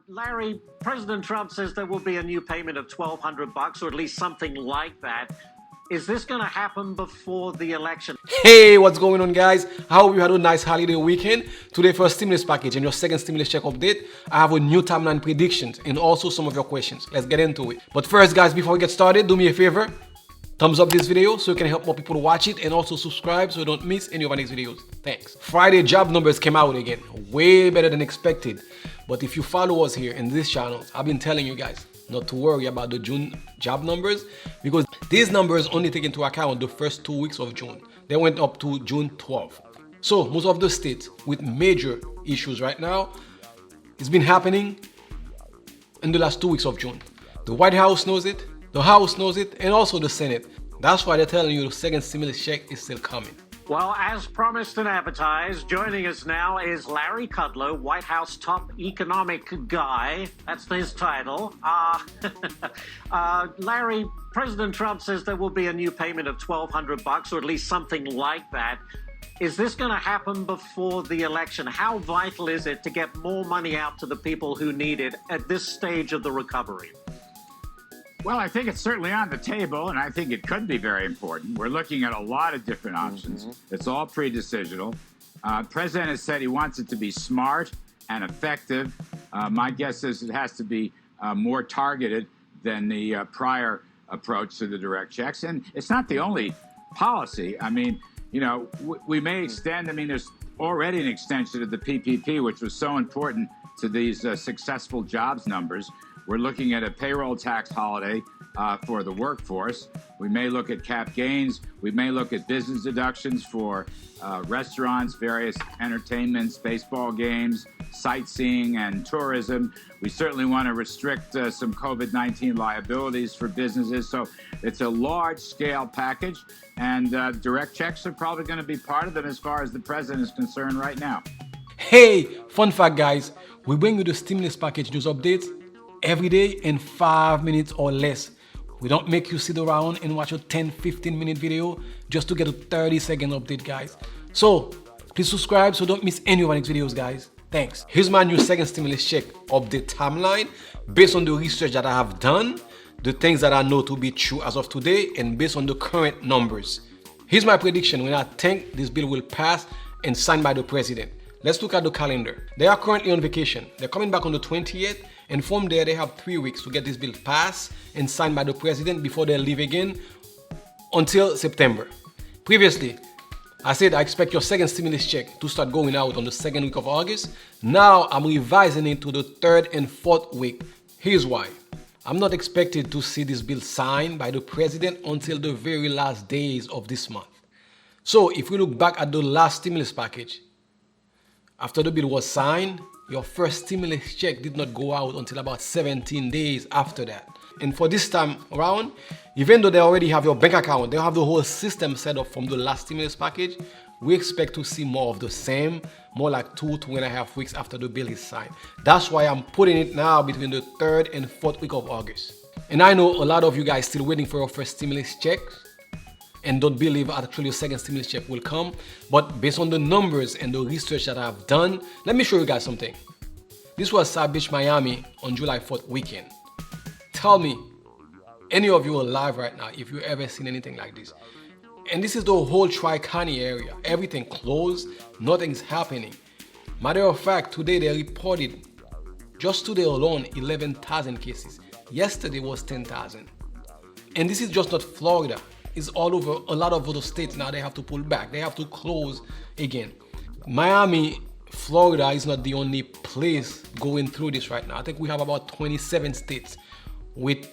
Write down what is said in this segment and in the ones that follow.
Larry, President Trump says there will be a new payment of $1,200 or at least something like that. Is this going to happen before the election? Hey, what's going on, guys? I hope you had a nice holiday weekend. Today for a stimulus package and your second stimulus check update, I have a new timeline predictions and also some of your questions. Let's get into it. But first, guys, before we get started, do me a favor. Thumbs up this video so you can help more people watch it, and also subscribe so you don't miss any of our next videos. Thanks. Friday job numbers came out again. Way better than expected. But if you follow us here in this channel, I've been telling you guys not to worry about the June job numbers because these numbers only take into account the first 2 weeks of June. They went up to June 12th. So most of the states with major issues right now, it's been happening in the last 2 weeks of June. The White House knows it, the House knows it, and also the Senate. That's why they're telling you the second stimulus check is still coming. Well, as promised and advertised, joining us now is Larry Kudlow, White House top economic guy. That's his title. Larry, President Trump says there will be a new payment of $1,200 or at least something like that. Is this going to happen before the election? How vital is it to get more money out to the people who need it at this stage of the recovery? Well, I think it's certainly on the table, and I think it could be very important. We're looking at a lot of different options. It's all pre-decisional. President has said he wants it to be smart and effective. My guess is it has to be more targeted than the prior approach to the direct checks. And it's not the only policy. I mean, you know, we may extend. I mean, there's already an extension of the PPP, which was so important to these successful jobs numbers. We're looking at a payroll tax holiday for the workforce. We may look at cap gains. We may look at business deductions for restaurants, various entertainments, baseball games, sightseeing, and tourism. We certainly want to restrict some COVID-19 liabilities for businesses. So it's a large-scale package, and direct checks are probably going to be part of it as far as the president is concerned right now. Hey, fun fact, guys. We bring you the stimulus package news updates every day in 5 minutes or less. We don't make you sit around and watch a 10-15 minute video just to get a 30-second update, guys. So please subscribe so don't miss any of our next videos, guys. Thanks. Here's my new second stimulus check update timeline based on the research that I have done, the things that I know to be true as of today, and based on the current numbers. Here's my prediction when I think this bill will pass and signed by the president. Let's look at the calendar. They are currently on vacation. They're coming back on the 20th, and from there they have 3 weeks to get this bill passed and signed by the president before they leave again until September. Previously, I said I expect your second stimulus check to start going out on the second week of August. Now I'm revising it to the third and fourth week. Here's why. I'm not expected to see this bill signed by the president until the very last days of this month. So if we look back at the last stimulus package, after the bill was signed, your first stimulus check did not go out until about 17 days after that. And for this time around, even though they already have your bank account, they have the whole system set up from the last stimulus package, we expect to see more of the same, more like 2.5 weeks after the bill is signed. That's why I'm putting it now between the 3rd and 4th week of August. And I know a lot of you guys still waiting for your first stimulus check and don't believe actually your second stimulus check will come. But based on the numbers and the research that I've done, let me show you guys something. This was South Beach, Miami on July 4th weekend. Tell me, any of you alive right now, if you ever seen anything like this. And this is the whole Tri-County area. Everything closed, nothing's happening. Matter of fact, today they reported, just today alone, 11,000 cases. Yesterday was 10,000. And this is just not Florida. It's all over. A lot of other states now they have to pull back. They have to close again. Miami, Florida is not the only place going through this right now. I think we have about 27 states with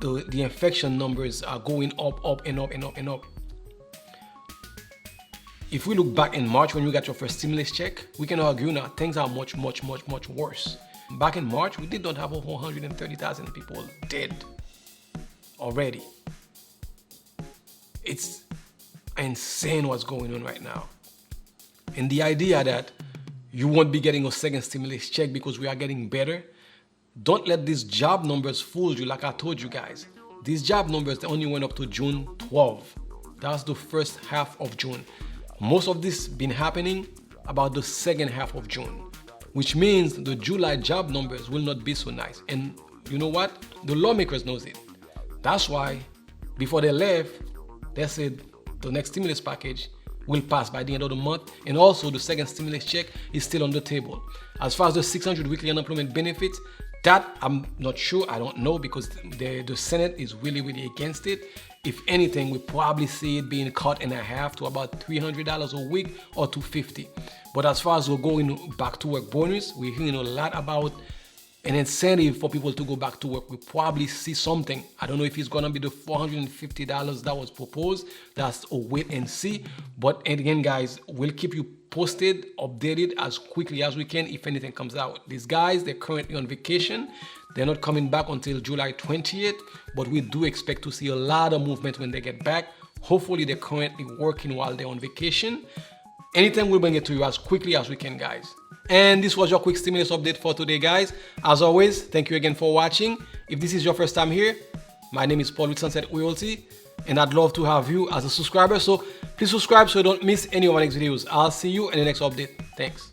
the infection numbers are going up and up. If we look back in March when you got your first stimulus check, we can argue now things are much worse. Back in March, we did not have over 130,000 people dead already. It's insane what's going on right now. And the idea that you won't be getting a second stimulus check because we are getting better, don't let these job numbers fool you like I told you guys. These job numbers, they only went up to June 12. That's the first half of June. Most of this been happening about the second half of June. which means the July job numbers will not be so nice. And you know what? The lawmakers knows it. That's why before they left, they said the next stimulus package will pass by the end of the month, and also the second stimulus check is still on the table. As far as the 600 weekly unemployment benefits, that I'm not sure, I don't know, because the Senate is really against it. If anything, we probably see it being cut in half to about $300 a week or $250. But as far as we're going back to work bonus, we're hearing a lot about an incentive for people to go back to work. We probably see something. I don't know if it's gonna be the $450 that was proposed. That's a wait and see. But again, guys, we'll keep you posted, updated as quickly as we can if anything comes out. These guys, they're currently on vacation. They're not coming back until July 20th, but we do expect to see a lot of movement when they get back. Hopefully they're currently working while they're on vacation. Anything, we'll bring it to you as quickly as we can, guys. And this was your quick stimulus update for today, guys. As always, thank you again for watching. If this is your first time here, my name is Paul with Sunset Royalty, and I'd love to have you as a subscriber. So please subscribe so you don't miss any of my next videos. I'll see you in the next update. Thanks.